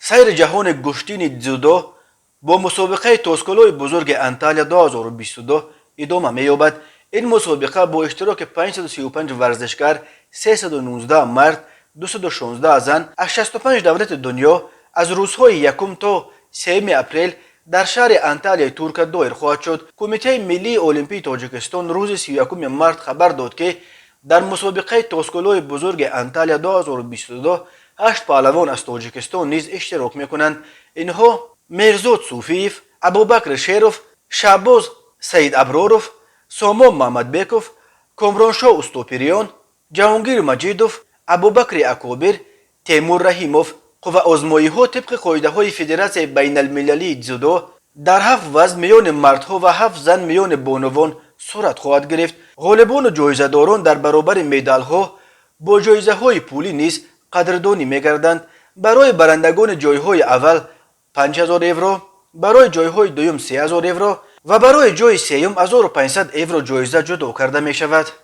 سیر جهان گشتین جودو با مسابقه توسکولوی بزرگ انتالیا 2022 ادامه می‌یابد. این مسابقه با اشتراک 535 ورزشکار، 319 مرد، 216 زن از 65 دولت دنیا از روزهای یکم تا 3 اپریل در شهر انتالیا ترکیه دایر خواهد شد. کمیته ملی المپی تاجیکستان روز 31 مارس خبر داد که در مسابقه توسکولوی بزرگ انتالیا 2022 8 پهلوان از تاجیکستان نیز اشتراک میکنند. اینها مرزوت صوفیف، ابوبکر شیروف، شعباز سید ابراروف، سامان محمدبیکوف، کامرانشاه استوپیریان، جهانگیر مجیدوف، ابوبکر اکابر، تیمور رحیموف. و آزمایی ها طبق قاعده های فدراسیون بین المللی جودو در 7 وزن میان مردها و 7 زن میان بانوان صورت خواهد گرفت. غالبان و جایزه داران در برابر مدال ها با جایزه های پولی نیز قدردانی میگردند. برای برندگان جای های اول 5000 یورو، برای جای های دوم 3000 یورو و برای جای سوم 1500 یورو جایزه جدا کرده می شود.